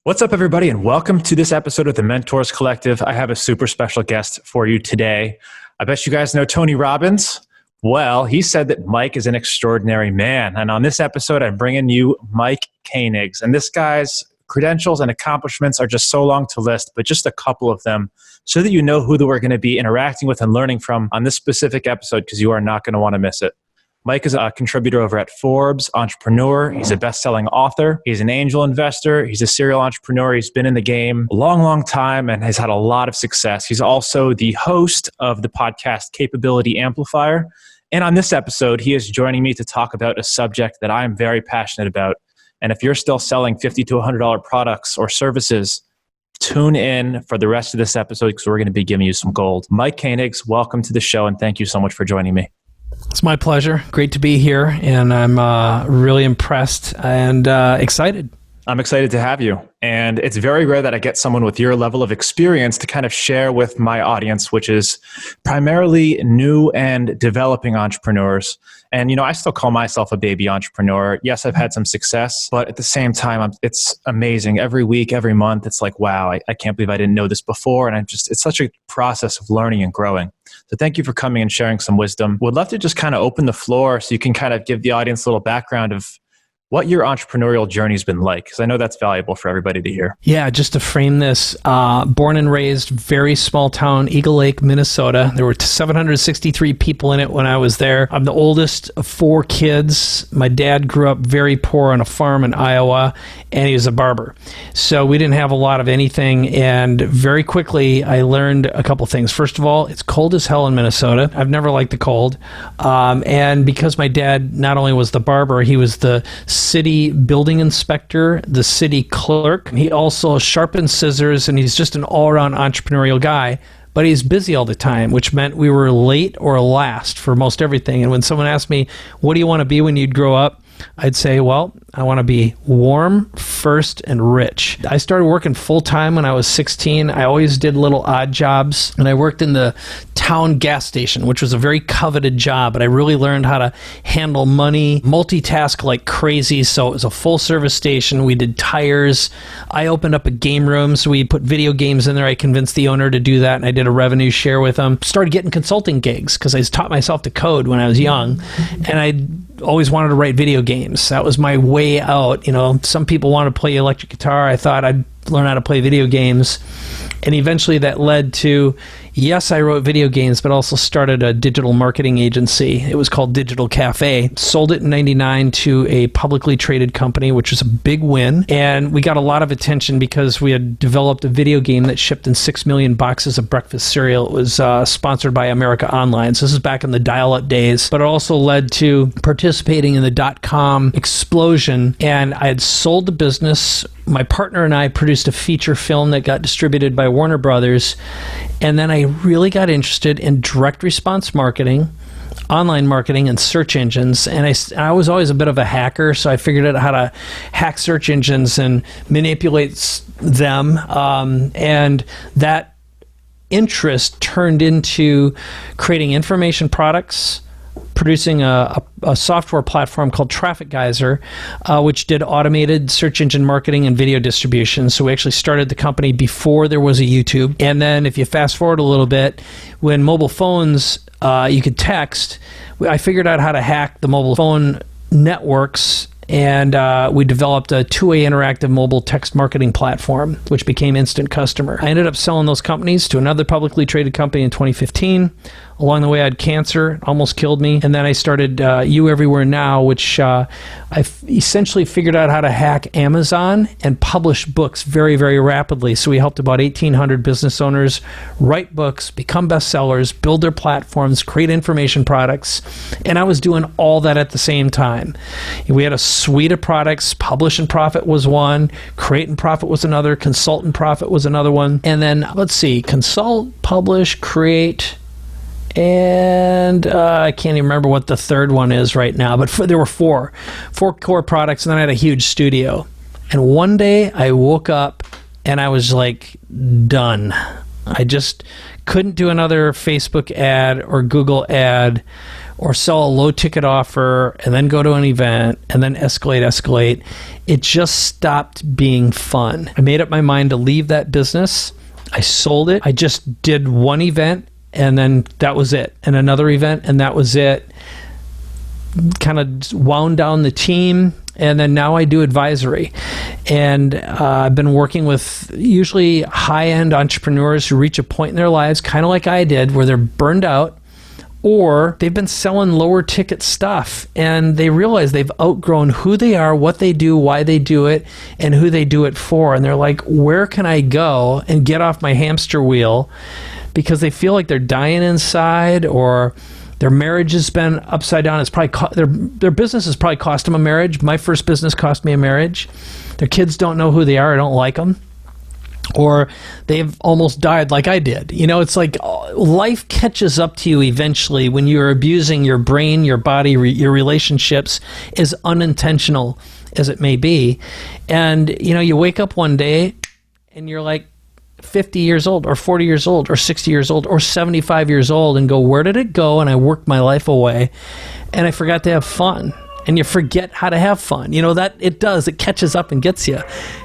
What's up, everybody, and welcome to this episode of the Mentors Collective. I have a super special guest for you today. I bet you guys know Tony Robbins. Well, he said that Mike is an extraordinary man. And on this episode, I'm bringing you Mike Koenigs. And this guy's credentials and accomplishments are just so long to list, but just a couple of them so that you know who we're going to be interacting with and learning from on this specific episode, because you are not going to want to miss it. Mike is a contributor over at Forbes, entrepreneur. He's a best-selling author. He's an angel investor. He's a serial entrepreneur. He's been in the game a long, long time and has had a lot of success. He's also the host of the podcast Capability Amplifier. And on this episode, he is joining me to talk about a subject that I'm very passionate about. And if you're still selling $50 to $100 products or services, tune in for the rest of this episode because we're going to be giving you some gold. Mike Koenigs, welcome to the show, and thank you so much for joining me. It's my pleasure. Great to be here, and I'm really impressed and excited. I'm excited to have you. And it's very rare that I get someone with your level of experience to kind of share with my audience, which is primarily new and developing entrepreneurs. And, you know, I still call myself a baby entrepreneur. Yes, I've had some success, but at the same time, it's amazing. Every week, every month, it's like, wow, I can't believe I didn't know this before. And it's such a process of learning and growing. So thank you for coming and sharing some wisdom. Would love to just kind of open the floor so you can kind of give the audience a little background of what your entrepreneurial journey has been like, because I know that's valuable for everybody to hear. Yeah, just to frame this, born and raised, very small town, Eagle Lake, Minnesota. There were 763 people in it when I was there. I'm the oldest of 4 kids. My dad grew up very poor on a farm in Iowa, and he was a barber. So we didn't have a lot of anything, and very quickly I learned a couple things. First of all, it's cold as hell in Minnesota. I've never liked the cold. And because my dad not only was the barber, he was the city building inspector, the city clerk. He also sharpens scissors, and he's just an all-around entrepreneurial guy, but he's busy all the time, which meant we were late or last for most everything. And when someone asked me, what do you want to be when you'd grow up? I'd say, well, I want to be warm, first, and rich. I started working full-time when I was 16. I always did little odd jobs, and I worked in the town gas station, which was a very coveted job, but I really learned how to handle money, multitask like crazy. So it was a full-service station. We did tires. I opened up a game room, so we put video games in there. I convinced the owner to do that, and I did a revenue share with him. Started getting consulting gigs because I taught myself to code when I was young, and I always wanted to write video games. That was my way out. You know, some people want to play electric guitar. I thought I'd learn how to play video games. And eventually that led to, yes, I wrote video games, but also started a digital marketing agency. It was called Digital Cafe. Sold it in 99 to a publicly traded company, which was a big win. And we got a lot of attention because we had developed a video game that shipped in 6 million boxes of breakfast cereal. It was sponsored by America Online. So this is back in the dial-up days. But it also led to participating in the dot-com explosion. And I had sold the business. My partner and I produced a feature film that got distributed by Warner Brothers. And then I really got interested in direct response marketing, online marketing, and search engines. And I was always a bit of a hacker, so I figured out how to hack search engines and manipulate them. And that interest turned into creating information products, producing a software platform called Traffic Geyser, which did automated search engine marketing and video distribution. So we actually started the company before there was a YouTube. And then if you fast forward a little bit, when mobile phones, you could text, I figured out how to hack the mobile phone networks, and we developed a two-way interactive mobile text marketing platform, which became Instant Customer. I ended up selling those companies to another publicly traded company in 2015. Along the way, I had cancer. It almost killed me. And then I started You Everywhere Now, which I essentially figured out how to hack Amazon and publish books very, very rapidly. So we helped about 1,800 business owners write books, become bestsellers, build their platforms, create information products. And I was doing all that at the same time. We had a suite of products. Publish and Profit was one. Create and Profit was another. Consult and Profit was another one. And then, let's see, Consult, Publish, Create, and I can't even remember what the third one is right now, but there were four core products, and then I had a huge studio. And one day I woke up and I was like, done. I just couldn't do another Facebook ad or Google ad or sell a low ticket offer and then go to an event and then escalate. It just stopped being fun. I made up my mind to leave that business. I sold it. I just did one event and then that was it. And another event and that was it. Kind of wound down the team. And then now I do advisory. And I've been working with usually high-end entrepreneurs who reach a point in their lives, kind of like I did, where they're burned out, or they've been selling lower ticket stuff and they realize they've outgrown who they are, what they do, why they do it, and who they do it for. And they're like, where can I go and get off my hamster wheel? Because they feel like they're dying inside, or their marriage has been upside down. It's probably their business has probably cost them a marriage. My first business cost me a marriage. Their kids don't know who they are. I don't like them. Or they've almost died like I did. You know, it's like life catches up to you eventually when you're abusing your brain, your body, your relationships, as unintentional as it may be. And, you know, you wake up one day and you're like 50 years old or 40 years old or 60 years old or 75 years old and go, where did it go? And I worked my life away and I forgot to have fun. And you forget how to have fun. You know, that it does. It catches up and gets you.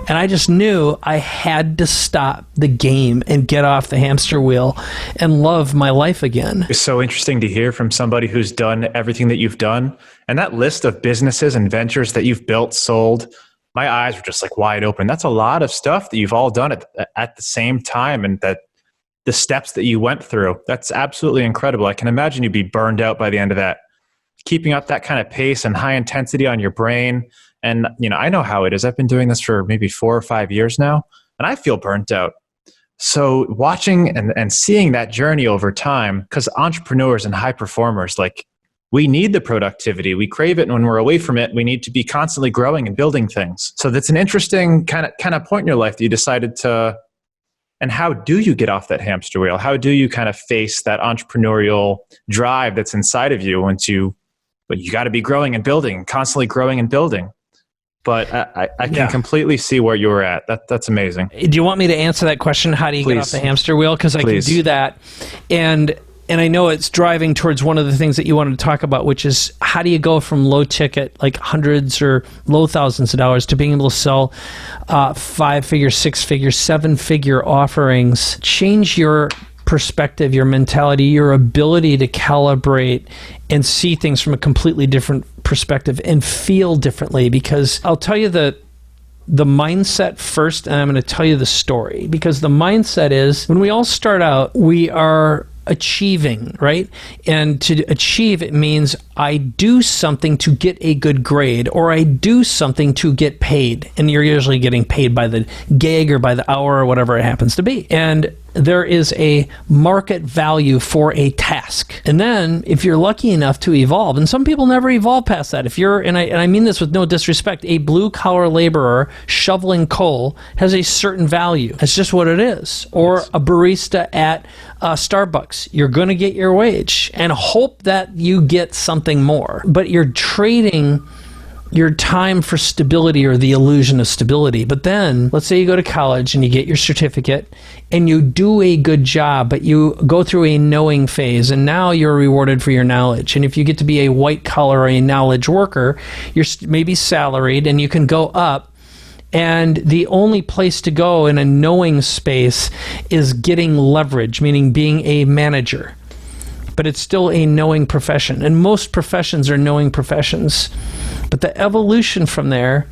And I just knew I had to stop the game and get off the hamster wheel and love my life again. It's so interesting to hear from somebody who's done everything that you've done. And that list of businesses and ventures that you've built, sold, my eyes were just like wide open. That's a lot of stuff that you've all done at the same time, and that the steps that you went through. That's absolutely incredible. I can imagine you'd be burned out by the end of that. Keeping up that kind of pace and high intensity on your brain. And, you know, I know how it is. I've been doing this for maybe 4 or 5 years now, and I feel burnt out. So watching and seeing that journey over time, because entrepreneurs and high performers, like, we need the productivity. We crave it. And when we're away from it, we need to be constantly growing and building things. So that's an interesting kind of point in your life that you decided to. And how do you get off that hamster wheel? How do you kind of face that entrepreneurial drive that's inside of you but you got to be growing and building, constantly growing and building. But I can completely see where you were at. That's amazing. Do you want me to answer that question? How do you get off the hamster wheel? Because I can do that. And I know it's driving towards one of the things that you wanted to talk about, which is how do you go from low ticket, like hundreds or low thousands of dollars, to being able to sell 5-figure, 6-figure, 7-figure offerings. Change your perspective, your mentality, your ability to calibrate and see things from a completely different perspective and feel differently. Because I'll tell you the mindset first, and I'm going to tell you the story. Because the mindset is, when we all start out, we are achieving, right? And to achieve, it means I do something to get a good grade, or I do something to get paid. And you're usually getting paid by the gig or by the hour or whatever it happens to be. And there is a market value for a task. And then if you're lucky enough to evolve, and some people never evolve past that. If you're, and I mean this with no disrespect, a blue collar laborer shoveling coal has a certain value. That's just what it is. Or a barista at Starbucks. You're going to get your wage and hope that you get something more. But you're trading your time for stability, or the illusion of stability. But then, let's say you go to college and you get your certificate and you do a good job, but you go through a knowing phase, and now you're rewarded for your knowledge. And if you get to be a white collar or a knowledge worker, you're maybe salaried and you can go up. And the only place to go in a knowing space is getting leverage, meaning being a manager. But it's still a knowing profession. And most professions are knowing professions. But the evolution from there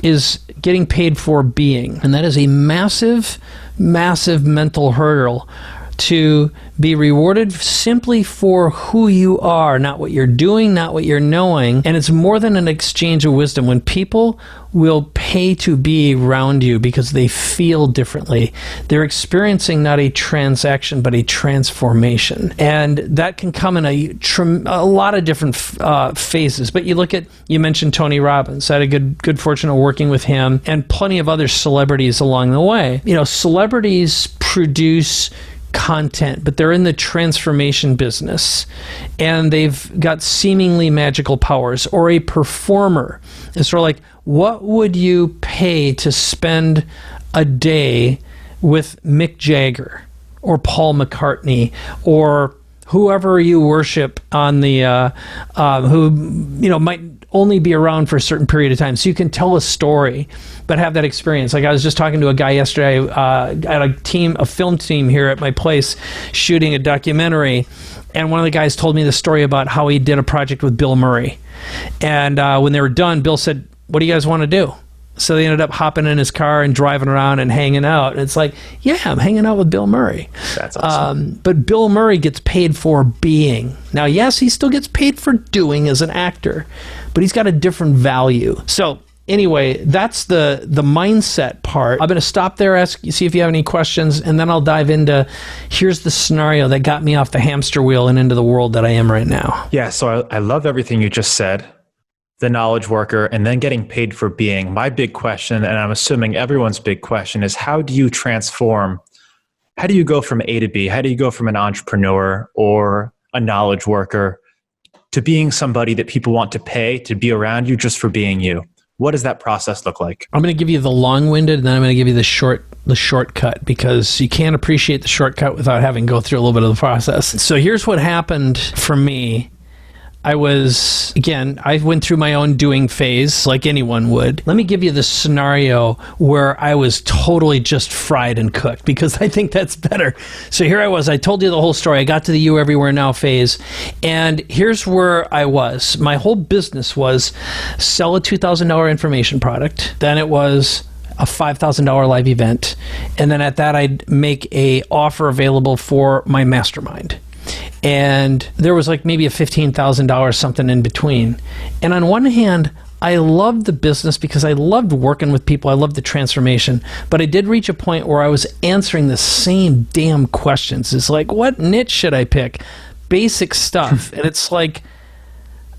is getting paid for being. And that is a massive, massive mental hurdle, to be rewarded simply for who you are, not what you're doing, not what you're knowing. And it's more than an exchange of wisdom. When people will pay to be around you because they feel differently, they're experiencing not a transaction, but a transformation. And that can come in a lot of different phases. But you mentioned Tony Robbins. I had a good fortune of working with him, and plenty of other celebrities along the way. You know, celebrities produce content, but they're in the transformation business, and they've got seemingly magical powers. Or a performer. It's sort of like, what would you pay to spend a day with Mick Jagger or Paul McCartney or whoever you worship on the who might only be around for a certain period of time, so you can tell a story but have that experience. Like I was just talking to a guy yesterday, I had a film team here at my place shooting a documentary, and one of the guys told me the story about how he did a project with Bill Murray, and when they were done, Bill said, "What do you guys want to do?" So they ended up hopping in his car and driving around and hanging out. And it's like, yeah, I'm hanging out with Bill Murray. That's awesome. But Bill Murray gets paid for being. Now, yes, he still gets paid for doing as an actor, but he's got a different value. So anyway, that's the mindset part. I'm going to stop there, see if you have any questions, and then I'll dive into, here's the scenario that got me off the hamster wheel and into the world that I am right now. Yeah, so I love everything you just said. The knowledge worker, and then getting paid for being. My big question, and I'm assuming everyone's big question, is how do you transform? How do you go from A to B? How do you go from an entrepreneur or a knowledge worker to being somebody that people want to pay to be around you just for being you? What does that process look like? I'm going to give you the long-winded, and then I'm going to give you the shortcut, because you can't appreciate the shortcut without having to go through a little bit of the process. So here's what happened for me. I went through my own doing phase like anyone would. Let me give you the scenario where I was totally just fried and cooked, because I think that's better. So here I was. I told you the whole story. I got to the You Everywhere Now phase, and here's where I was. My whole business was sell a $2,000 information product. Then it was a $5,000 live event. And then at that, I'd make a offer available for my mastermind. And there was like maybe a $15,000 something in between. And on one hand, I loved the business because I loved working with people. I loved the transformation. But I did reach a point where I was answering the same damn questions. It's like, what niche should I pick? Basic stuff. And it's like,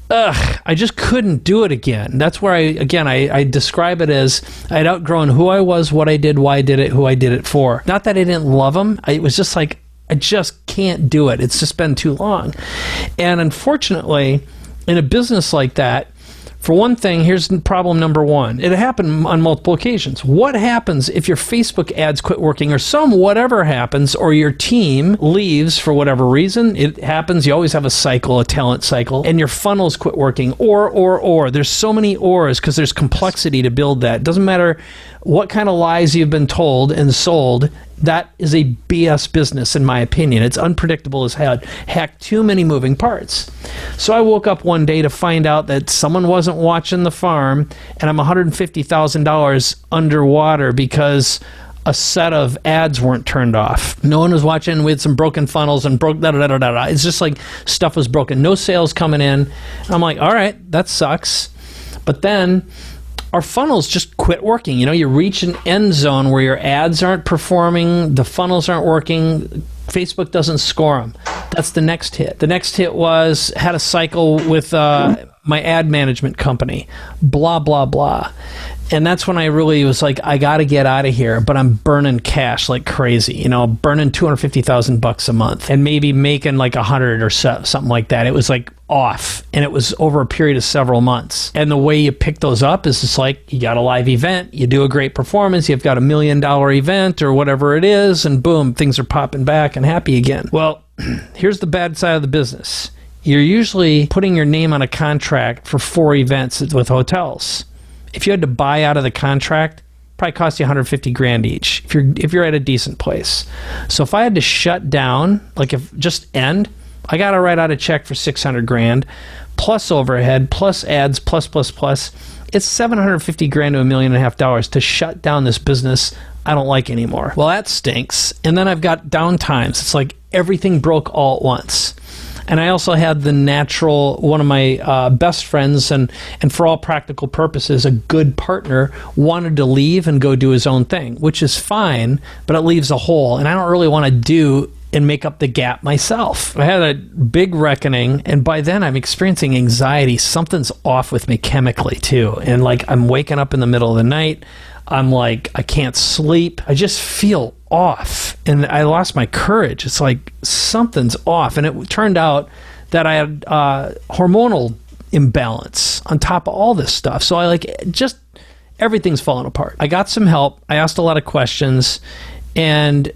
I just couldn't do it again. That's where I describe it as I'd outgrown who I was, what I did, why I did it, who I did it for. Not that I didn't love them. It was just like, I just can't do it. It's just been too long. And unfortunately, in a business like that, for one thing, here's problem number one. It happened on multiple occasions. What happens if your Facebook ads quit working, or whatever happens, or your team leaves for whatever reason? It happens. You always have a cycle, a talent cycle, and your funnels quit working. Or. There's so many ors because there's complexity to build that. It doesn't matter what kind of lies you've been told and sold. That is a BS business, in my opinion. It's unpredictable as hell. Heck, too many moving parts. So I woke up one day to find out that someone wasn't watching the farm, and I'm $150,000 underwater because a set of ads weren't turned off. No one was watching. We had some broken funnels and It's just like stuff was broken. No sales coming in. I'm like, all right, that sucks. But then our funnels just quit working. You reach an end zone where your ads aren't performing, the funnels aren't working, Facebook doesn't score them. That's the next hit. The next hit had a cycle with my ad management company, blah, blah, blah. And that's when I really was like, I got to get out of here, but I'm burning cash like crazy, burning $250,000 a month and maybe making like 100 or something like that. It was like off, and it was over a period of several months. And the way you pick those up is just like, you got a live event, you do a great performance, you've got $1 million event or whatever it is, and boom, things are popping back and happy again. Well, here's the bad side of the business. You're usually putting your name on a contract for 4 events with hotels. If you had to buy out of the contract, probably cost you $150,000 each if you're at a decent place. So if I had to shut down, I got to write out a check for $600,000 plus overhead, plus ads, plus. It's $750,000 to $1.5 million to shut down this business I don't like anymore. Well, that stinks. And then I've got downtimes. It's like everything broke all at once. And I also had one of my best friends, and for all practical purposes, a good partner, wanted to leave and go do his own thing, which is fine, but it leaves a hole. And I don't really want to do and make up the gap myself. I had a big reckoning, and by then I'm experiencing anxiety. Something's off with me chemically too. And like, I'm waking up in the middle of the night. I'm like, I can't sleep. I just feel off, and I lost my courage. It's like something's off. And it turned out that I had hormonal imbalance on top of all this stuff. So everything's falling apart. I got some help. I asked a lot of questions, and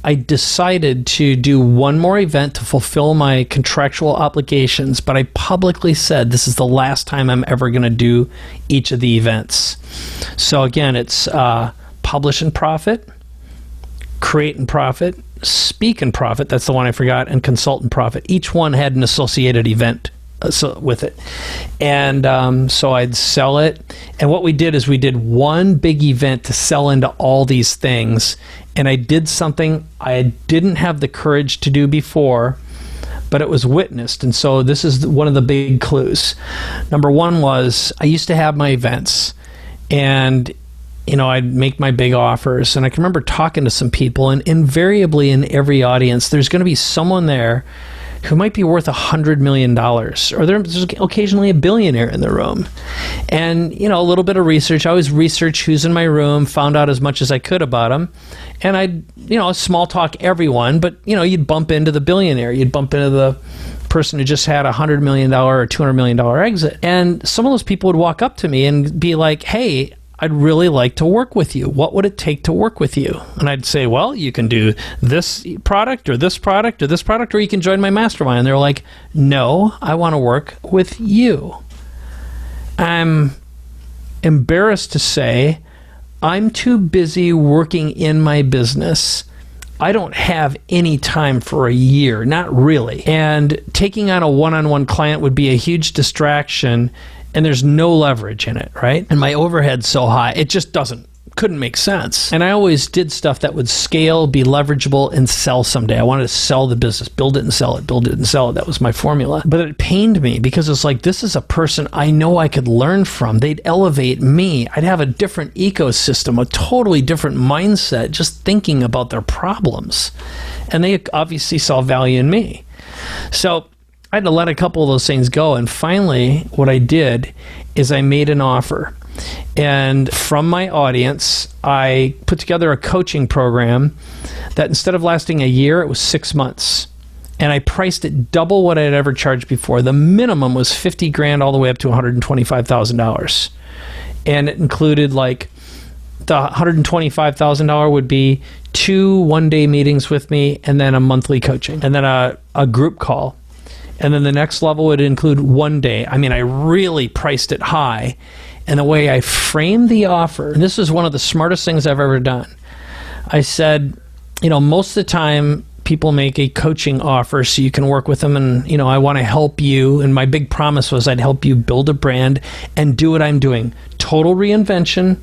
I decided to do one more event to fulfill my contractual obligations, but I publicly said this is the last time I'm ever going to do each of the events. So again, it's publish and profit, create and profit, speak and profit, that's the one I forgot, and consult and profit. Each one had an associated event with it. And so I'd sell it. And what we did is we did one big event to sell into all these things. And I did something I didn't have the courage to do before, but it was witnessed. And so this is one of the big clues. Number one was I used to have my events, and I'd make my big offers. And I can remember talking to some people, and invariably in every audience, there's going to be someone there who might be worth $100 million, or there's occasionally a billionaire in the room. And, a little bit of research. I always research who's in my room, found out as much as I could about them. And I'd, small talk everyone, but, you'd bump into the billionaire. You'd bump into the person who just had a $100 million or $200 million exit. And some of those people would walk up to me and be like, hey, I'd really like to work with you. What would it take to work with you? And I'd say, well, you can do this product or this product or this product, or you can join my mastermind. And they're like, no, I want to work with you. I'm embarrassed to say I'm too busy working in my business. I don't have any time for a year, not really. And taking on a one-on-one client would be a huge distraction, and there's no leverage in it, right? And my overhead's so high, it just couldn't make sense. And I always did stuff that would scale, be leverageable, and sell someday. I wanted to sell the business, build it and sell it, build it and sell it. That was my formula. But it pained me because it's like, this is a person I know I could learn from. They'd elevate me. I'd have a different ecosystem, a totally different mindset, just thinking about their problems. And they obviously saw value in me. So I had to let a couple of those things go. And finally, what I did is I made an offer. And from my audience, I put together a coaching program that instead of lasting a year, it was 6 months. And I priced it double what I had ever charged before. The minimum was $50,000 all the way up to $125,000. And it included the $125,000 would be 2 one-day meetings with me, and then a monthly coaching, and then a group call. And then the next level would include 1 day. I mean, I really priced it high. And the way I framed the offer, and this is one of the smartest things I've ever done. I said, most of the time people make a coaching offer so you can work with them, and, I want to help you. And my big promise was I'd help you build a brand and do what I'm doing. Total reinvention,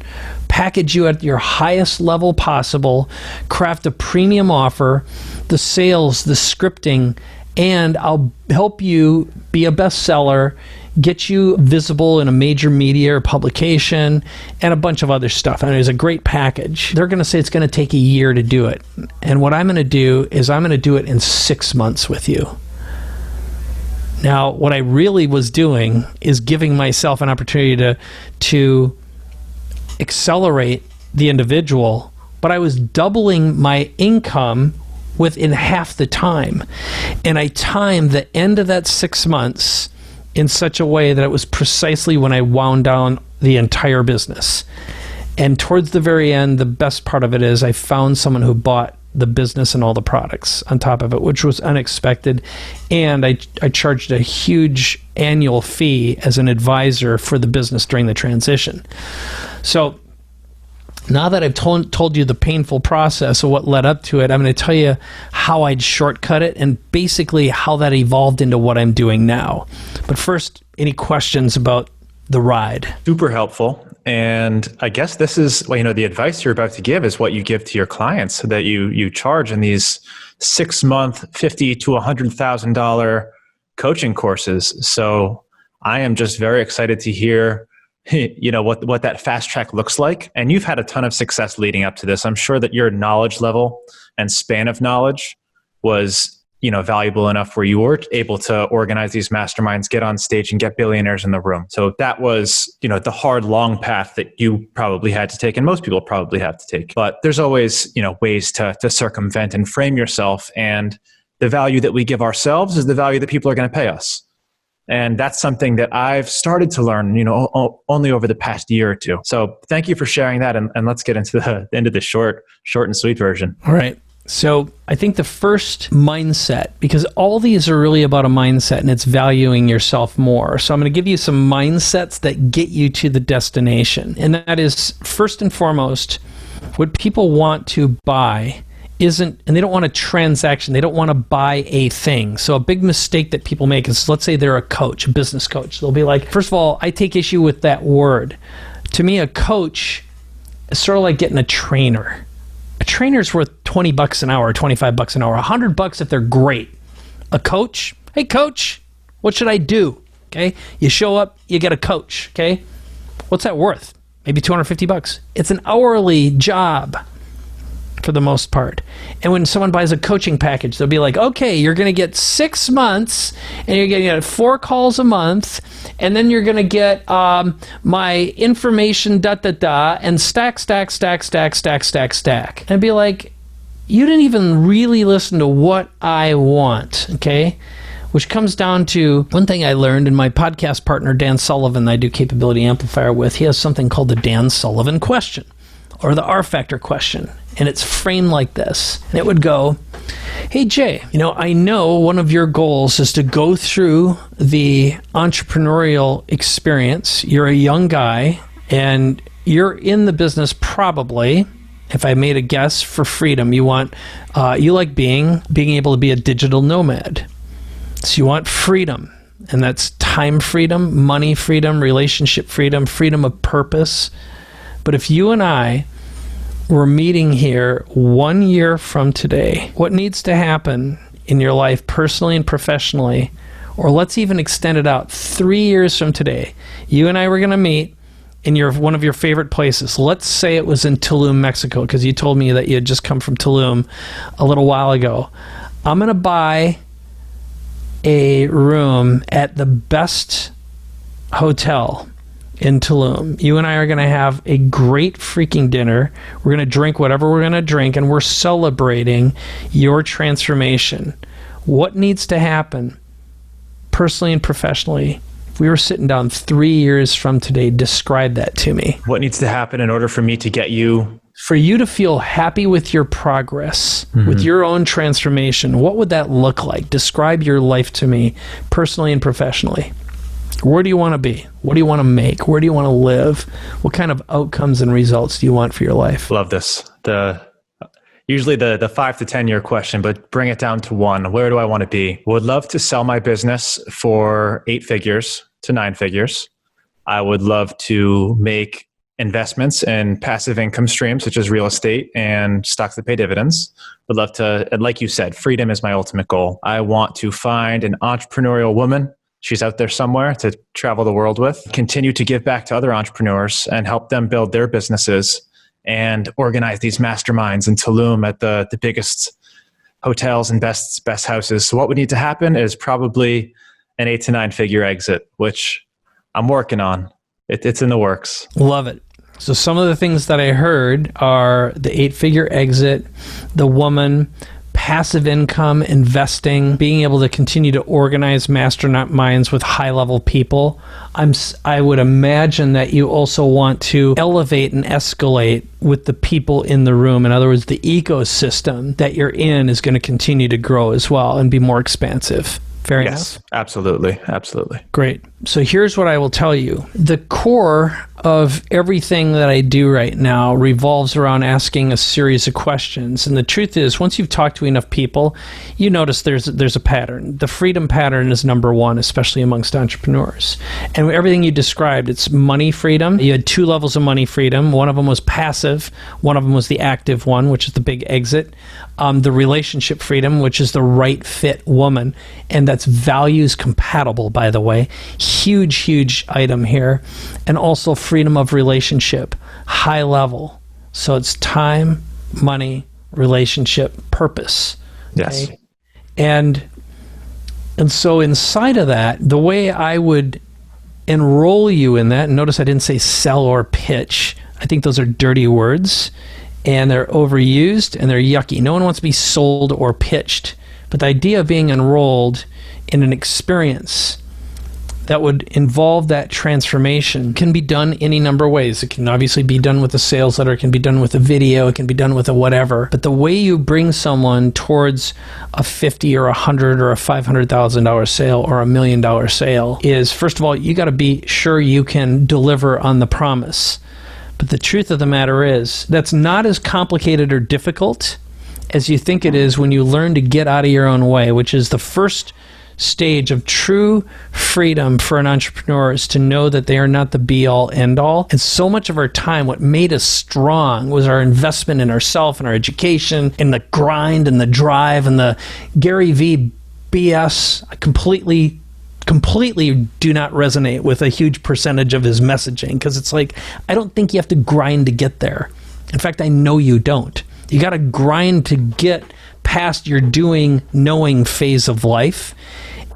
package you at your highest level possible, craft a premium offer, the sales, the scripting, and I'll help you be a bestseller, get you visible in a major media or publication, and a bunch of other stuff. And it was a great package. They're going to say it's going to take a year to do it. And what I'm going to do is I'm going to do it in 6 months with you. Now, what I really was doing is giving myself an opportunity to accelerate the individual, but I was doubling my income within half the time. And I timed the end of that 6 months in such a way that it was precisely when I wound down the entire business. And towards the very end, the best part of it is I found someone who bought the business and all the products on top of it, which was unexpected. And I charged a huge annual fee as an advisor for the business during the transition. So now that I've told you the painful process of what led up to it, I'm going to tell you how I'd shortcut it and basically how that evolved into what I'm doing now. But first, any questions about the ride? Super helpful. And I guess this is, the advice you're about to give is what you give to your clients, so that you charge in these 6-month, $50,000 to $100,000 coaching courses. So I am just very excited to hear what that fast track looks like. And you've had a ton of success leading up to this. I'm sure that your knowledge level and span of knowledge was, valuable enough where you were able to organize these masterminds, get on stage and get billionaires in the room. So that was, the hard, long path that you probably had to take, and most people probably have to take. But there's always, ways to circumvent and frame yourself. And the value that we give ourselves is the value that people are going to pay us. And that's something that I've started to learn, only over the past year or two. So thank you for sharing that. And let's get into the short and sweet version. All right. So I think the first mindset, because all these are really about a mindset and it's valuing yourself more. So I'm going to give you some mindsets that get you to the destination. And that is, first and foremost, what people want to buy isn't, and they don't want a transaction, they don't want to buy a thing. So a big mistake that people make is, let's say they're a coach, a business coach. They'll be like, first of all, I take issue with that word. To me, a coach is sort of like getting a trainer. A trainer's worth $20 an hour, $25 an hour, $100 if they're great. A coach, hey coach, what should I do? Okay, you show up, you get a coach. Okay, what's that worth? Maybe $250. It's an hourly job for the most part. And when someone buys a coaching package, they'll be like, okay, you're going to get 6 months and you're going to get 4 calls a month. And then you're going to get my information, and stack. And I'd be like, you didn't even really listen to what I want, okay? Which comes down to one thing I learned in my podcast partner, Dan Sullivan, that I do Capability Amplifier with. He has something called the Dan Sullivan question, or the R factor question. And it's framed like this. And it would go, hey Jay, I know one of your goals is to go through the entrepreneurial experience. You're a young guy and you're in the business probably, if I made a guess, for freedom. You want, you like being able to be a digital nomad. So you want freedom, and that's time freedom, money freedom, relationship freedom, freedom of purpose. But if you and I were meeting here 1 year from today, what needs to happen in your life personally and professionally, or let's even extend it out 3 years from today, you and I were going to meet in one of your favorite places. Let's say it was in Tulum, Mexico, because you told me that you had just come from Tulum a little while ago. I'm going to buy a room at the best hotel in Tulum. You and I are going to have a great freaking dinner. We're going to drink whatever we're going to drink, and we're celebrating your transformation. What needs to happen personally and professionally? If we were sitting down 3 years from today, describe that to me. What needs to happen in order for me to get you? For you to feel happy with your progress, with your own transformation, what would that look like? Describe your life to me, personally and professionally. Where do you want to be? What do you want to make? Where do you want to live? What kind of outcomes and results do you want for your life? Love this. Usually the 5 to 10 year question, but bring it down to one. Where do I want to be? Would love to sell my business for 8 figures to 9 figures. I would love to make investments in passive income streams, such as real estate and stocks that pay dividends. Would love to, like you said, freedom is my ultimate goal. I want to find an entrepreneurial woman. She's out there somewhere to travel the world with. Continue to give back to other entrepreneurs and help them build their businesses and organize these masterminds in Tulum at the biggest hotels and best houses. So what would need to happen is probably an 8 to 9 figure exit, which I'm working on. It's in the works. Love it. So some of the things that I heard are the 8-figure exit, the woman, passive income, investing, being able to continue to organize masterminds with high-level people. I would imagine that you also want to elevate and escalate with the people in the room. In other words, the ecosystem that you're in is going to continue to grow as well and be more expansive. Fair enough? Yes, absolutely. Absolutely. Great. So here's what I will tell you. The core of everything that I do right now revolves around asking a series of questions. And the truth is, once you've talked to enough people, you notice there's a pattern. The freedom pattern is number one, especially amongst entrepreneurs. And everything you described, it's money freedom. You had 2 levels of money freedom. One of them was passive. One of them was the active one, which is the big exit. The relationship freedom, which is the right fit woman. And that's values compatible, by the way. Huge item here. And also freedom of relationship, high level. So it's time, money, relationship, purpose. Yes. Okay? And so inside of that, the way I would enroll you in that, and notice I didn't say sell or pitch. I think those are dirty words, and they're overused, and they're yucky. No one wants to be sold or pitched. But the idea of being enrolled in an experience that would involve that transformation can be done any number of ways. It can obviously be done with a sales letter, it can be done with a video, it can be done with a whatever. But the way you bring someone towards a $50 or $100 or a $500,000 sale or $1 million sale is, first of all, you got to be sure you can deliver on the promise. But the truth of the matter is, that's not as complicated or difficult as you think it is when you learn to get out of your own way, which is the first stage of true freedom for an entrepreneur, is to know that they are not the be-all, end-all. And so much of our time, what made us strong was our investment in ourselves and our education, in the grind and the drive and the Gary V BS. I completely do not resonate with a huge percentage of his messaging, because it's like, I don't think you have to grind to get there. In fact, I know you don't. You got to grind to get past your doing, knowing phase of life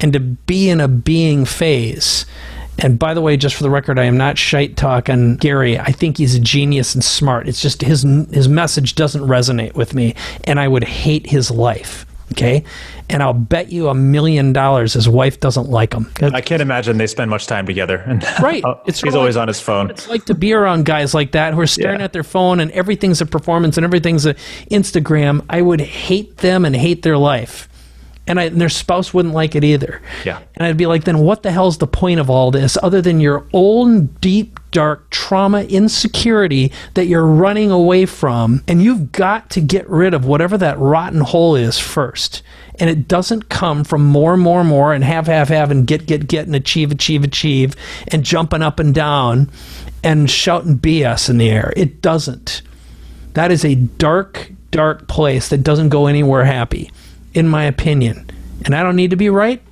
and to be in a being phase. And by the way, just for the record, I am not shite talking Gary. I think he's a genius and smart. It's just his message doesn't resonate with me, and I would hate his life. Okay? And I'll bet you $1 million his wife doesn't like him. I can't imagine they spend much time together. Right. He's always on his phone. It's like to be around guys like that who are staring at their phone and everything's a performance and everything's a Instagram. I would hate them and hate their life. And their spouse wouldn't like it either. Yeah. And I'd be like, then what the hell's the point of all this other than your own deep, dark trauma, insecurity that you're running away from? And you've got to get rid of whatever that rotten hole is first. And it doesn't come from more and have and get and achieve and jumping up and down and shouting BS in the air. It doesn't. That is a dark, dark place that doesn't go anywhere happy, in my opinion. And I don't need to be right.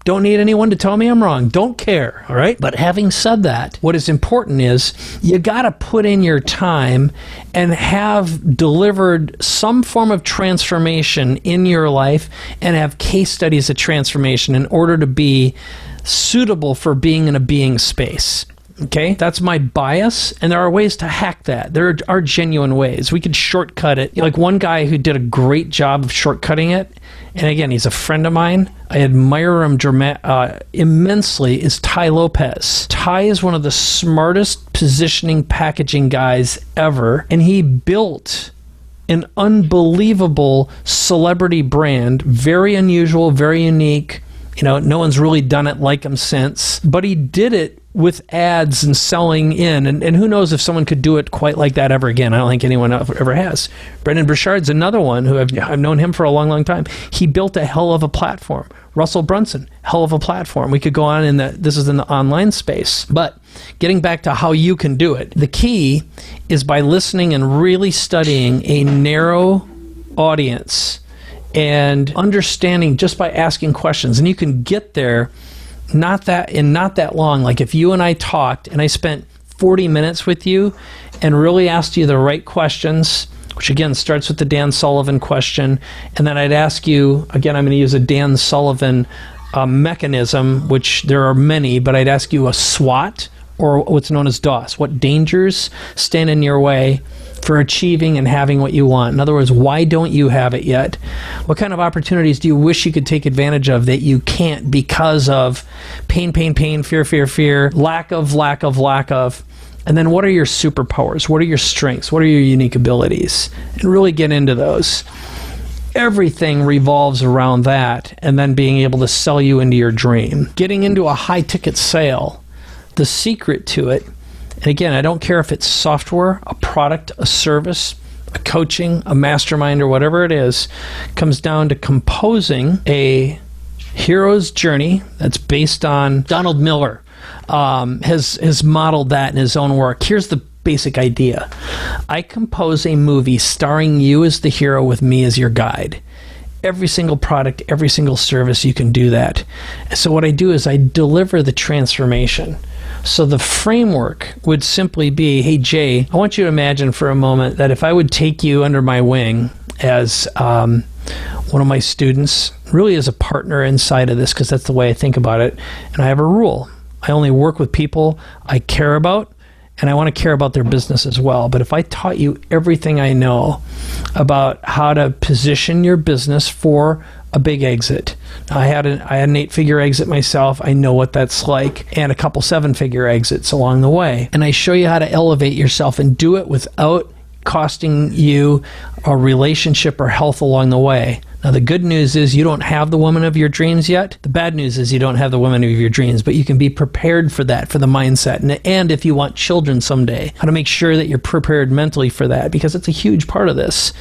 Don't need anyone to tell me I'm wrong. Don't care, all right? But having said that, what is important is you got to put in your time and have delivered some form of transformation in your life and have case studies of transformation in order to be suitable for being in a being space. Okay, that's my bias, and there are ways to hack that. There are genuine ways. We could shortcut it. Like one guy who did a great job of shortcutting it, and again, he's a friend of mine. I admire him immensely, is Ty Lopez. Ty is one of the smartest positioning packaging guys ever, and he built an unbelievable celebrity brand, very unusual, very unique. You know, no one's really done it like him since, but he did it with ads and selling in, and who knows if someone could do it quite like that ever again. I don't think anyone ever has. Brendan Burchard's another one who I've known him for a long, long time. He built a hell of a platform. Russell Brunson, hell of a platform. We could go on this is in the online space. But getting back to how you can do it, the key is by listening and really studying a narrow audience and understanding just by asking questions. And you can get there not that long. Like if you and I talked and I spent 40 minutes with you and really asked you the right questions, which again starts with the Dan Sullivan question, and then I'd ask you, again, I'm going to use a Dan Sullivan mechanism, which there are many, but I'd ask you a SWOT, or what's known as DOS. What dangers stand in your way for achieving and having what you want? In other words, why don't you have it yet? What kind of opportunities do you wish you could take advantage of that you can't because of pain, fear, lack of? And then what are your superpowers? What are your strengths? What are your unique abilities? And really get into those. Everything revolves around that, and then being able to sell you into your dream. Getting into a high-ticket sale, the secret to it, and again, I don't care if it's software, a product, a service, a coaching, a mastermind, or whatever it is, comes down to composing a hero's journey that's based on Donald Miller has modeled that in his own work. Here's the basic idea. I compose a movie starring you as the hero with me as your guide. Every single product, every single service, you can do that. So what I do is I deliver the transformation. So the framework would simply be, hey, Jay, I want you to imagine for a moment that if I would take you under my wing as one of my students, really as a partner inside of this, because that's the way I think about it, and I have a rule. I only work with people I care about, and I want to care about their business as well. But if I taught you everything I know about how to position your business for a big exit. I had an 8-figure exit myself. I know what that's like, and a couple 7-figure exits along the way. And I show you how to elevate yourself and do it without costing you a relationship or health along the way. Now, the good news is you don't have the woman of your dreams yet. The bad news is you don't have the woman of your dreams, but you can be prepared for that, for the mindset. And if you want children someday, how to make sure that you're prepared mentally for that, because it's a huge part of this.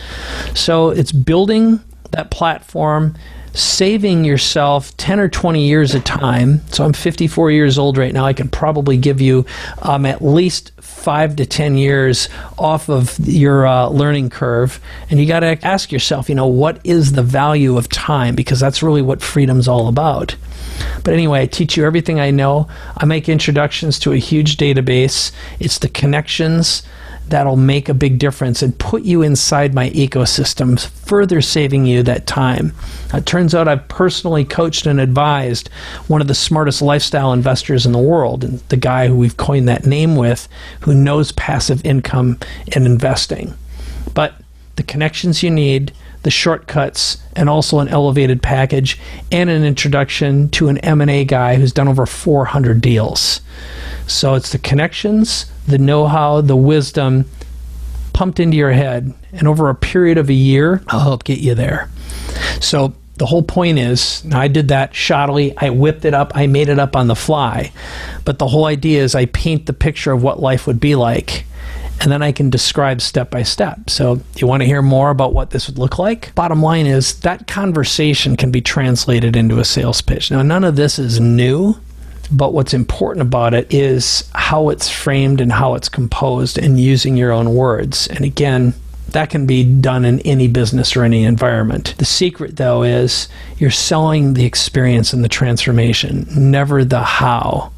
So it's building that platform, saving yourself 10 or 20 years of time. So I'm 54 years old right now. I can probably give you at least 5 to 10 years off of your learning curve. And you got to ask yourself, what is the value of time? Because that's really what freedom's all about. But anyway, I teach you everything I know. I make introductions to a huge database. It's the connections that'll make a big difference and put you inside my ecosystem, further saving you that time. It turns out I've personally coached and advised one of the smartest lifestyle investors in the world, and the guy who we've coined that name with, who knows passive income and investing. But the connections you need, the shortcuts, and also an elevated package, and an introduction to an M&A guy who's done over 400 deals. So it's the connections, the know-how, the wisdom pumped into your head, and over a period of a year, I'll help get you there. So the whole point is, now I did that shoddily, I whipped it up, I made it up on the fly, but the whole idea is I paint the picture of what life would be like, and then I can describe step by step. So you want to hear more about what this would look like? Bottom line is that conversation can be translated into a sales pitch. Now, none of this is new, but what's important about it is how it's framed and how it's composed and using your own words. And again, that can be done in any business or any environment. The secret, though, is you're selling the experience and the transformation, never the how.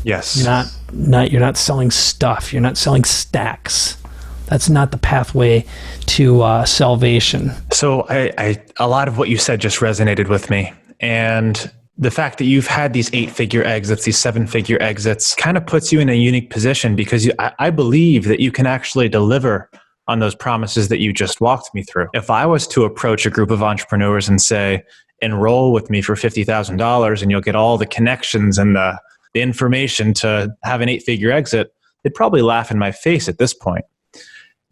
Yes. You're not selling stuff. You're not selling stacks. That's not the pathway to salvation. So a lot of what you said just resonated with me. And the fact that you've had these 8-figure exits, these 7-figure exits, kind of puts you in a unique position, because I believe that you can actually deliver on those promises that you just walked me through. If I was to approach a group of entrepreneurs and say, enroll with me for $50,000 and you'll get all the connections and the information to have an 8-figure exit, they'd probably laugh in my face at this point.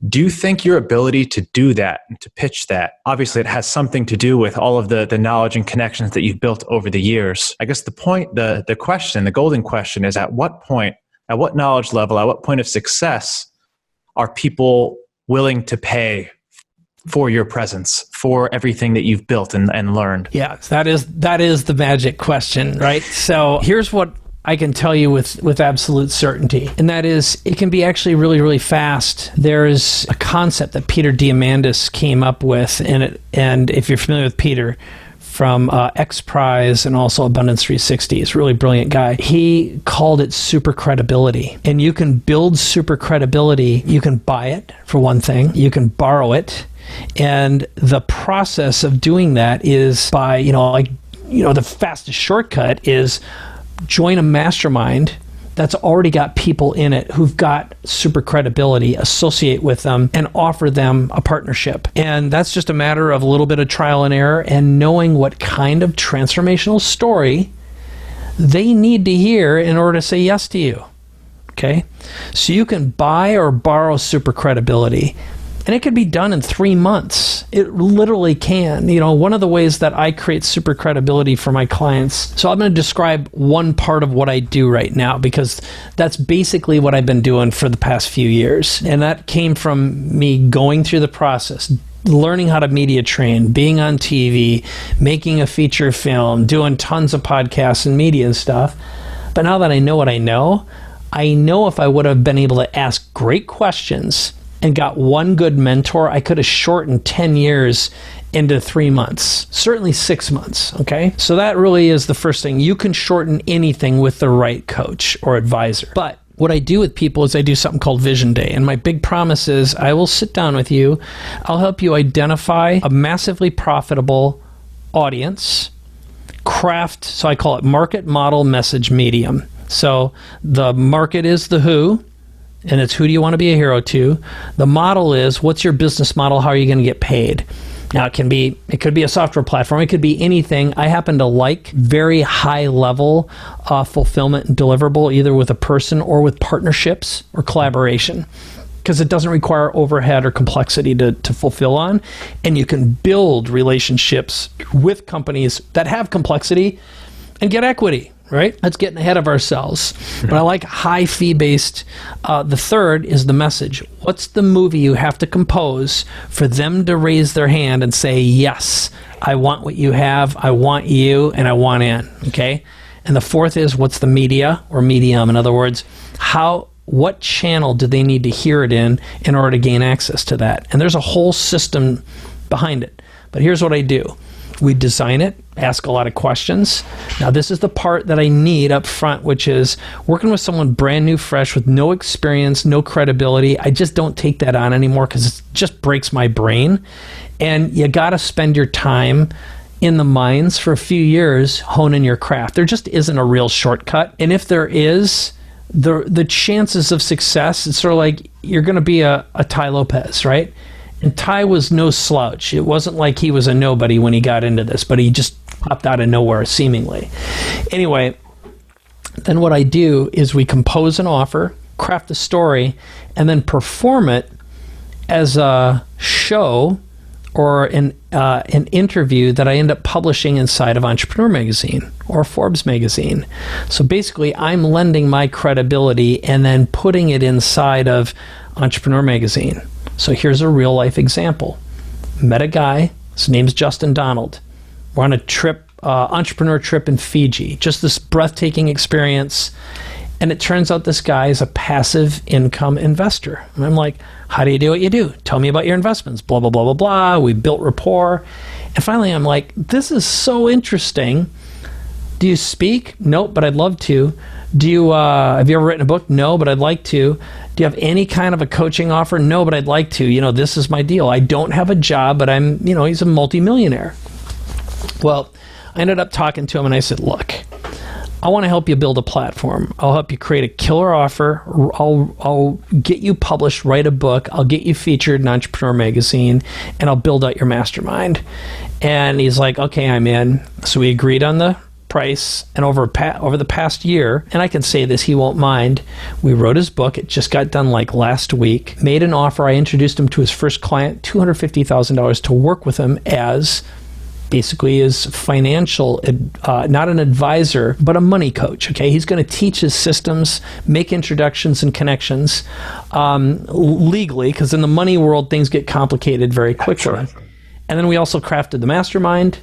Do you think your ability to do that and to pitch that, obviously it has something to do with all of the knowledge and connections that you've built over the years? I guess the point, the question, the golden question is, at what point, at what knowledge level, at what point of success are people willing to pay for your presence, for everything that you've built and learned? Yeah, that is the magic question, right? So here's what I can tell you with absolute certainty, and that is it can be actually really, really fast. There's a concept that Peter Diamandis came up with, and if you're familiar with Peter from X Prize and also Abundance 360, he's a really brilliant guy. He called it super credibility, and you can build super credibility. You can buy it, for one thing. You can borrow it, and the process of doing that is by the fastest shortcut is join a mastermind that's already got people in it who've got super credibility, associate with them, and offer them a partnership. And that's just a matter of a little bit of trial and error and knowing what kind of transformational story they need to hear in order to say yes to you. Okay? So you can buy or borrow super credibility. And it can be done in 3 months. It literally can. One of the ways that I create super credibility for my clients. So I'm going to describe one part of what I do right now, because that's basically what I've been doing for the past few years. And that came from me going through the process, learning how to media train, being on TV, making a feature film, doing tons of podcasts and media and stuff. But now that I know what I know if I would have been able to ask great questions and got one good mentor, I could have shortened 10 years into 3 months, certainly 6 months, okay? So that really is the first thing. You can shorten anything with the right coach or advisor. But what I do with people is I do something called Vision Day. And my big promise is I will sit down with you. I'll help you identify a massively profitable audience, craft, so I call it market, model, message, medium. So the market is the who, and it's who do you want to be a hero to. The model is, what's your business model? How are you going to get paid? Now it could be a software platform. It could be anything. I happen to like very high level fulfillment and deliverable, either with a person or with partnerships or collaboration, because it doesn't require overhead or complexity to fulfill on. And you can build relationships with companies that have complexity and get equity, right? That's getting ahead of ourselves. But I like high fee-based. The third is the message. What's the movie you have to compose for them to raise their hand and say, yes, I want what you have, I want you, and I want in, okay? And the fourth is, what's the media or medium? In other words, what channel do they need to hear it in order to gain access to that? And there's a whole system behind it. But here's what I do. We design it, ask a lot of questions. Now, this is the part that I need up front, which is working with someone brand new, fresh, with no experience, no credibility. I just don't take that on anymore because it just breaks my brain. And you got to spend your time in the mines for a few years honing your craft. There just isn't a real shortcut. And if there is, the chances of success, it's sort of like you're going to be a Tai Lopez, right? And Tai was no slouch. It wasn't like he was a nobody when he got into this, but he just popped out of nowhere, seemingly. Anyway, then what I do is we compose an offer, craft a story, and then perform it as a show or an interview that I end up publishing inside of Entrepreneur Magazine or Forbes Magazine. So basically, I'm lending my credibility and then putting it inside of Entrepreneur Magazine. So here's a real life example. Met a guy, his name's Justin Donald. We're on a trip, entrepreneur trip in Fiji, just this breathtaking experience. And it turns out this guy is a passive income investor. And I'm like, how do you do what you do? Tell me about your investments, blah, blah, blah, blah, blah. We built rapport. And finally, I'm like, this is so interesting. Do you speak? Nope, but I'd love to. Do you, have you ever written a book? No, but I'd like to. Do you have any kind of a coaching offer? No, but I'd like to. You know, this is my deal. I don't have a job, but he's a multimillionaire. Well, I ended up talking to him and I said, look, I want to help you build a platform. I'll help you create a killer offer. I'll get you published, write a book. I'll get you featured in Entrepreneur Magazine, and I'll build out your mastermind. And he's like, okay, I'm in. So we agreed on the price, and over the past year, and I can say this, he won't mind, we wrote his book. It just got done like last week. Made an offer. I introduced him to his first client, $250,000 to work with him as basically his financial, not an advisor, but a money coach. Okay, he's going to teach his systems, make introductions and connections legally, because in the money world, things get complicated very quickly. Sure. And then we also crafted the mastermind.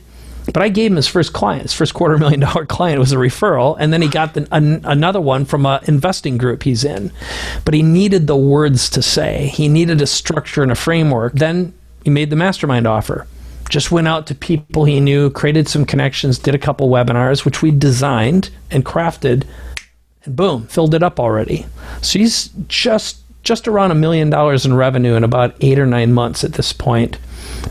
But I gave him his first client, his first $250,000 client. It was a referral. And then he got another one from an investing group he's in. But he needed the words to say. He needed a structure and a framework. Then he made the mastermind offer. Just went out to people he knew, created some connections, did a couple webinars, which we designed and crafted, and boom, filled it up already. So he's just around $1 million in revenue in about 8 or 9 months at this point.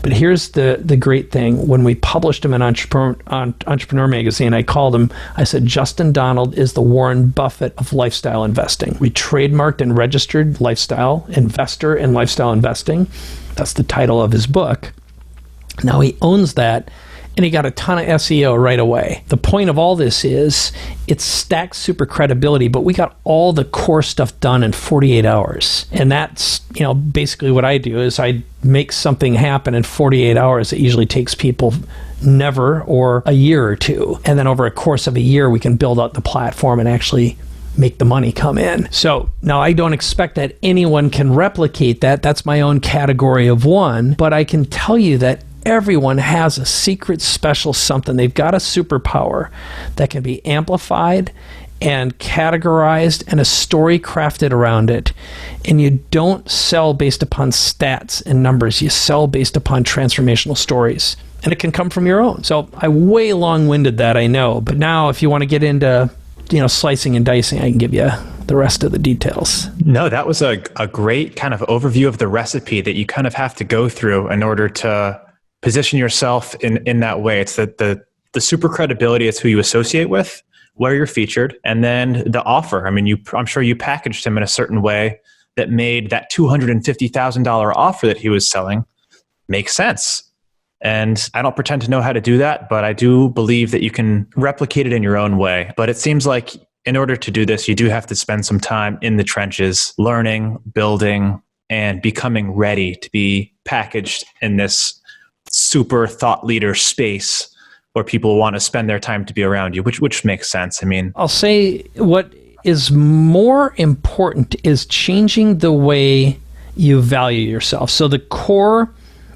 But here's the great thing. When we published him in Entrepreneur Magazine, I called him, I said, Justin Donald is the Warren Buffett of lifestyle investing. We trademarked and registered lifestyle investor and lifestyle investing. That's the title of his book. Now he owns that, and he got a ton of SEO right away. The point of all this is it's stacked super credibility, but we got all the core stuff done in 48 hours. And that's, basically what I do is I make something happen in 48 hours. It usually takes people never or a year or two. And then over a course of a year, we can build out the platform and actually make the money come in. So now I don't expect that anyone can replicate that. That's my own category of one. But I can tell you that everyone has a secret special something. They've got a superpower that can be amplified and categorized and a story crafted around it. And you don't sell based upon stats and numbers. You sell based upon transformational stories. And it can come from your own. So I way long-winded that, I know. But now if you want to get into slicing and dicing, I can give you the rest of the details. No, that was a great kind of overview of the recipe that you kind of have to go through in order to position yourself in that way. It's that the super credibility is who you associate with, where you're featured, and then the offer. I mean, I'm sure you packaged him in a certain way that made that $250,000 offer that he was selling make sense. And I don't pretend to know how to do that, but I do believe that you can replicate it in your own way. But it seems like in order to do this, you do have to spend some time in the trenches, learning, building, and becoming ready to be packaged in this super thought leader space where people want to spend their time to be around you, which makes sense. I mean, I'll say what is more important is changing the way you value yourself. So the core,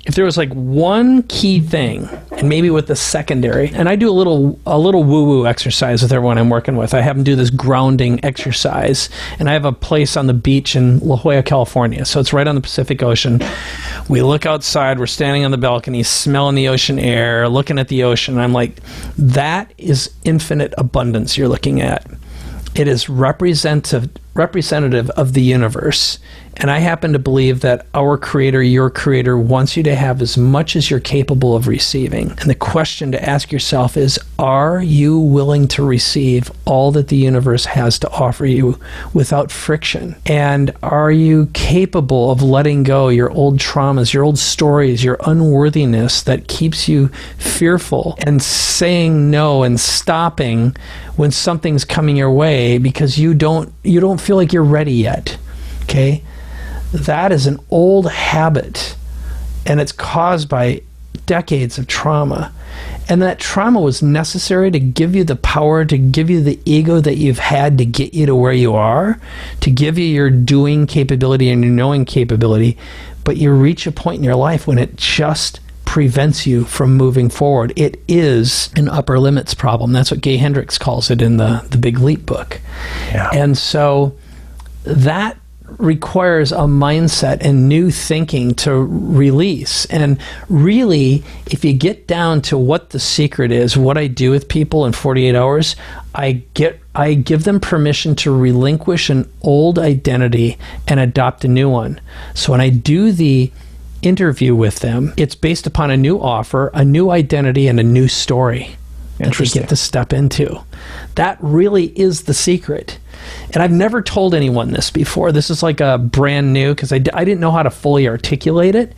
if there was like one key thing, and maybe with the secondary, and I do a little woo-woo exercise with everyone I'm working with. I have them do this grounding exercise, and I have a place on the beach in La Jolla, California. So it's right on the Pacific Ocean. We look outside, we're standing on the balcony, smelling the ocean air, looking at the ocean. And I'm like, that is infinite abundance you're looking at. It is representative of the universe. And I happen to believe that our creator, your creator, wants you to have as much as you're capable of receiving. And the question to ask yourself is, are you willing to receive all that the universe has to offer you without friction? And are you capable of letting go your old traumas, your old stories, your unworthiness that keeps you fearful, and saying no and stopping when something's coming your way because you don't feel like you're ready yet? Okay? That is an old habit, and it's caused by decades of trauma. And that trauma was necessary to give you the power, to give you the ego that you've had to get you to where you are, to give you your doing capability and your knowing capability. But you reach a point in your life when it just prevents you from moving forward. It is an upper limits problem. That's what Gay Hendricks calls it in the Big Leap book. Yeah. And so that requires a mindset and new thinking to release. And really, if you get down to what the secret is, what I do with people in 48 hours, I give them permission to relinquish an old identity and adopt a new one. So when I do the interview with them, it's based upon a new offer, a new identity, and a new story that they get to step into. That really is the secret. And I've never told anyone this before. This is like a brand new, because I didn't know how to fully articulate it.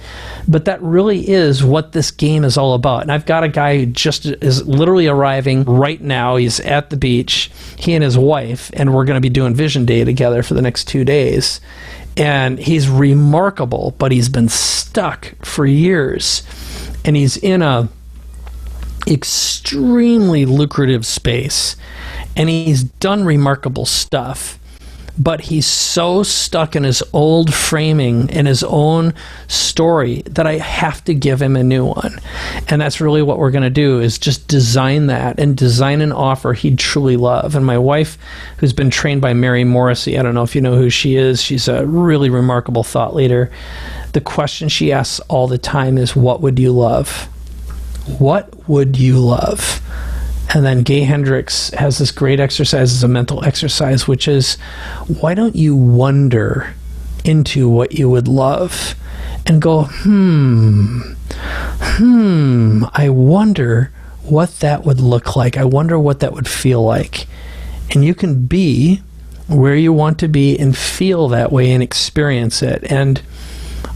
But that really is what this game is all about. And I've got a guy who just is literally arriving right now. He's at the beach, he and his wife, and we're going to be doing Vision Day together for the next 2 days. And he's remarkable, but he's been stuck for years. And he's in a extremely lucrative space, and he's done remarkable stuff, but he's so stuck in his old framing, in his own story, that I have to give him a new one. And that's really what we're going to do, is just design that and design an offer he'd truly love. And my wife, who's been trained by Mary Morrissey, I don't know if you know who she is, she's a really remarkable thought leader. The question she asks all the time is, what would you love? What would you love? And then Gay Hendricks has this great exercise as a mental exercise, which is, why don't you wonder into what you would love and go, I wonder what that would look like. I wonder what that would feel like. And you can be where you want to be and feel that way and experience it. And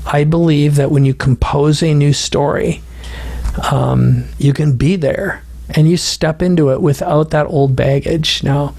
I believe that when you compose a new story, you can be there and you step into it without that old baggage. Now,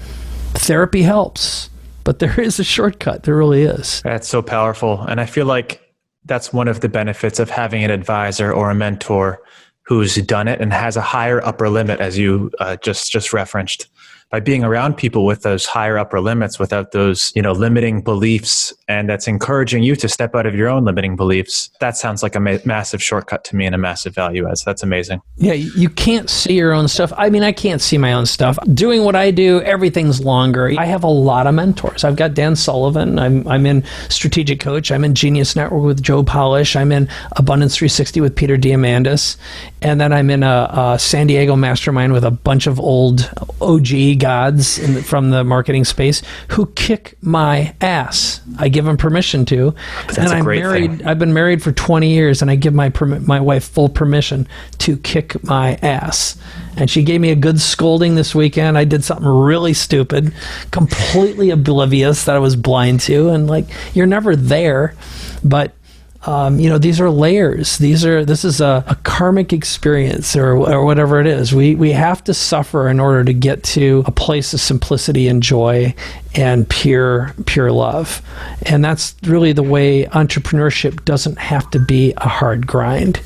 therapy helps, but there is a shortcut. There really is. That's so powerful. And I feel like that's one of the benefits of having an advisor or a mentor who's done it and has a higher upper limit, as you just referenced. By being around people with those higher upper limits, without those, limiting beliefs, and that's encouraging you to step out of your own limiting beliefs. That sounds like a massive shortcut to me and a massive value add. So that's amazing. Yeah, you can't see your own stuff. I mean, I can't see my own stuff. Doing what I do, everything's longer. I have a lot of mentors. I've got Dan Sullivan. I'm in Strategic Coach. I'm in Genius Network with Joe Polish. I'm in Abundance 360 with Peter Diamandis. And then I'm in a San Diego mastermind with a bunch of old OG gods from the marketing space who kick my ass. I give them permission to. And I'm married. I've been married for 20 years, and I give my wife full permission to kick my ass. And she gave me a good scolding this weekend. I did something really stupid, completely oblivious that I was blind to, and you're never there, but these are layers. This is a karmic experience or whatever it is. We have to suffer in order to get to a place of simplicity and joy and pure love. And that's really the way entrepreneurship doesn't have to be a hard grind.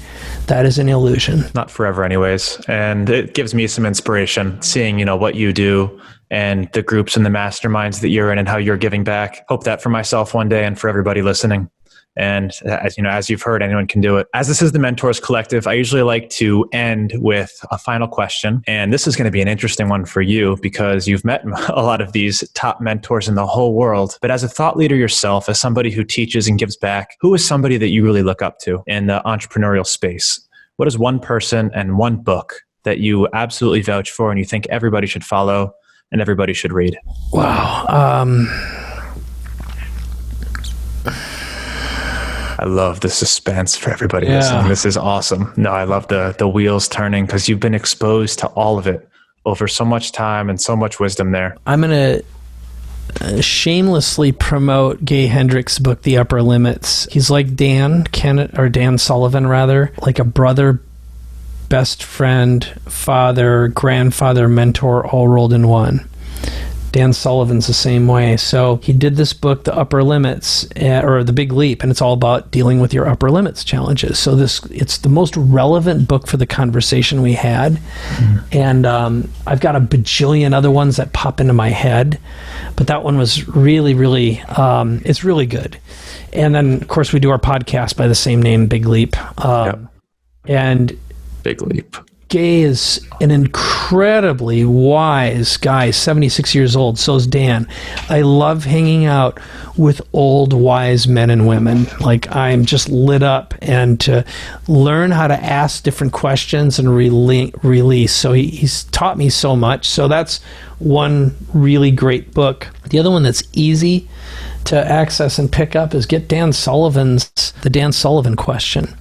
That is an illusion. Not forever anyways. And it gives me some inspiration seeing, what you do and the groups and the masterminds that you're in and how you're giving back. Hope that for myself one day and for everybody listening. And as you've heard, anyone can do it. As this is the Mentors Collective, I usually like to end with a final question. And this is going to be an interesting one for you because you've met a lot of these top mentors in the whole world. But as a thought leader yourself, as somebody who teaches and gives back, who is somebody that you really look up to in the entrepreneurial space? What is one person and one book that you absolutely vouch for and you think everybody should follow and everybody should read? Wow. I love the suspense for everybody listening. This is awesome. No, I love the wheels turning because you've been exposed to all of it over so much time and so much wisdom there. I'm going to shamelessly promote Gay Hendricks' book, The Upper Limits. He's like Dan Sullivan, rather, like a brother, best friend, father, grandfather, mentor, all rolled in one. Dan Sullivan's the same way. So he did this book, The Upper Limits, or The Big Leap, and it's all about dealing with your upper limits challenges. So it's the most relevant book for the conversation we had. And I've got a bajillion other ones that pop into my head, but that one was really, really, it's really good. And then, of course, we do our podcast by the same name, Big Leap. And Big Leap. Gay is an incredibly wise guy, 76 years old. So is Dan. I love hanging out with old, wise men and women. Like, I'm just lit up, and to learn how to ask different questions and release. So he's taught me so much. So that's one really great book. The other one that's easy to access and pick up is get The Dan Sullivan Question.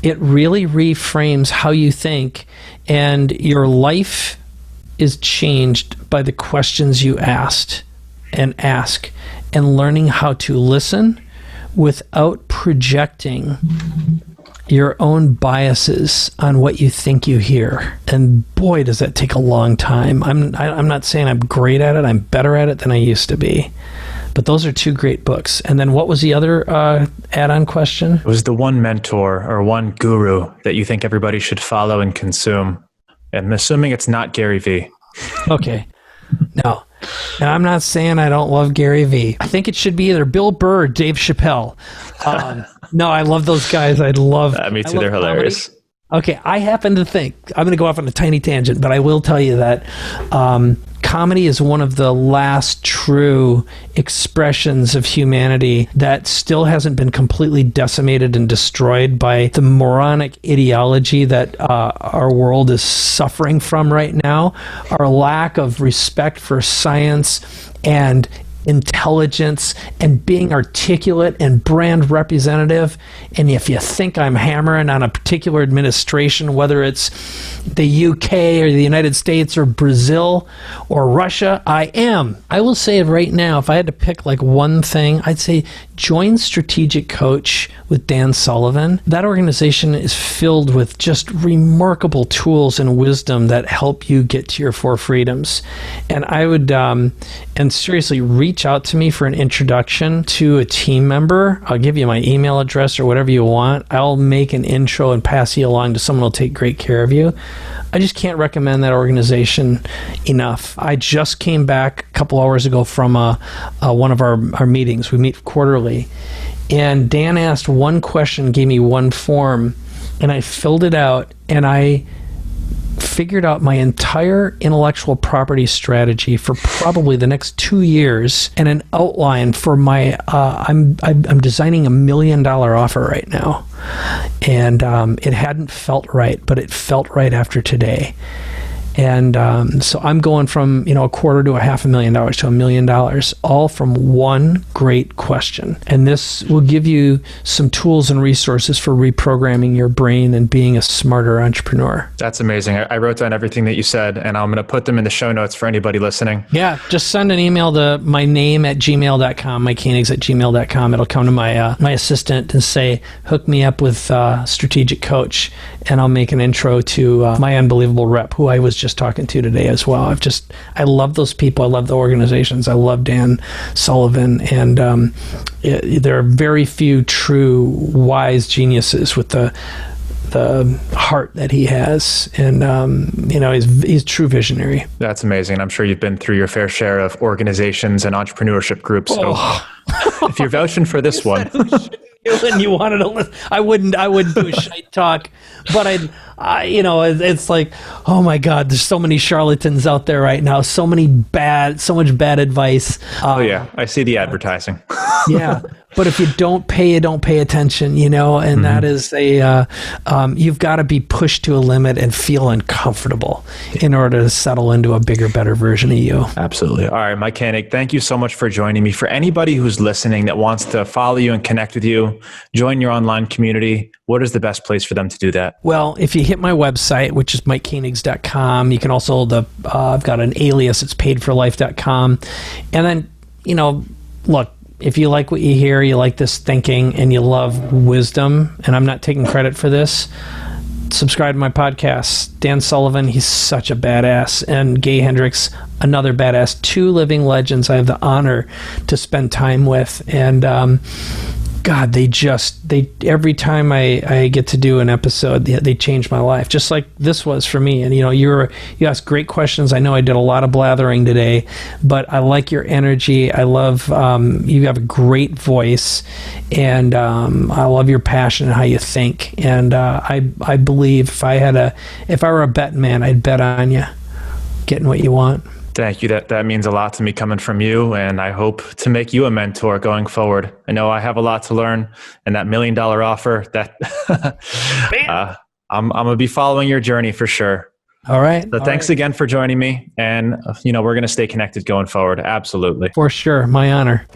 It really reframes how you think, and your life is changed by the questions you ask, and learning how to listen without projecting your own biases on what you think you hear. And boy, does that take a long time. I'm not saying I'm great at it. I'm better at it than I used to be. But those are two great books. And then what was the other add-on question? It was the one mentor or one guru that you think everybody should follow and consume. I'm assuming it's not Gary Vee. Okay. No. And I'm not saying I don't love Gary Vee. I think it should be either Bill Burr or Dave Chappelle. No, I love those guys. Me too. They're hilarious. Okay, I happen to think, I'm going to go off on a tiny tangent, but I will tell you that comedy is one of the last true expressions of humanity that still hasn't been completely decimated and destroyed by the moronic ideology that our world is suffering from right now. Our lack of respect for science and intelligence and being articulate and brand representative. And if you think I'm hammering on a particular administration, whether it's the UK or the United States or Brazil or Russia, I am. I will say it right now, if I had to pick like one thing, I'd say join Strategic Coach with Dan Sullivan. That organization is filled with just remarkable tools and wisdom that help you get to your four freedoms. And I would, and seriously, reach out to me for an introduction to a team member. I'll give you my email address or whatever you want. I'll make an intro and pass you along to someone who'll take great care of you. I just can't recommend that organization enough. I just came back a couple hours ago from one of our meetings. We meet quarterly. And Dan asked one question, gave me one form, and I filled it out, and I figured out my entire intellectual property strategy for probably the next 2 years and an outline for my I'm designing $1 million offer right now, and it hadn't felt right, but it felt right after today. And so I'm going from, a quarter to $500,000 to $1 million, all from one great question. And this will give you some tools and resources for reprogramming your brain and being a smarter entrepreneur. That's amazing. I wrote down everything that you said, and I'm going to put them in the show notes for anybody listening. Yeah, just send an email to my name at gmail.com, mykoenigs@gmail.com. It'll come to my assistant and say, hook me up with strategic coach, and I'll make an intro to my unbelievable rep, who I was just talking to today as well. I love those people. I love the organizations. I love Dan Sullivan, and there are very few true wise geniuses with the heart that he has, and he's a true visionary. That's amazing. I'm sure you've been through your fair share of organizations and entrepreneurship groups. So if you're vouching for this one, and you wanted to listen, I wouldn't do a shite talk, but it's like, oh my God, there's so many charlatans out there right now, so much bad advice. I see the advertising. Yeah. But if you don't pay attention, and that is you've got to be pushed to a limit and feel uncomfortable in order to settle into a bigger, better version of you. Absolutely. All right, Mike Koenig, thank you so much for joining me. For anybody who's listening that wants to follow you and connect with you, join your online community, what is the best place for them to do that? Well, if you hit my website, which is mikekoenigs.com, you can also, I've got an alias, it's paidforlife.com. And then, look, if you like what you hear, you like this thinking, and you love wisdom, and I'm not taking credit for this, subscribe to my podcast. Dan Sullivan, he's such a badass, and Gay Hendricks, another badass. Two living legends I have the honor to spend time with, and God, they every time I get to do an episode, they change my life, just like this was for me. And you asked great questions. I know I did a lot of blathering today, but I like your energy. I love you have a great voice, and I love your passion and how you think. And I believe if I were a betting man, I'd bet on you getting what you want. Thank you. That means a lot to me coming from you, and I hope to make you a mentor going forward. I know I have a lot to learn, and that $1 million offer, I'm going to be following your journey for sure. All right. So thanks again for joining me, and we're going to stay connected going forward. Absolutely. For sure. My honor.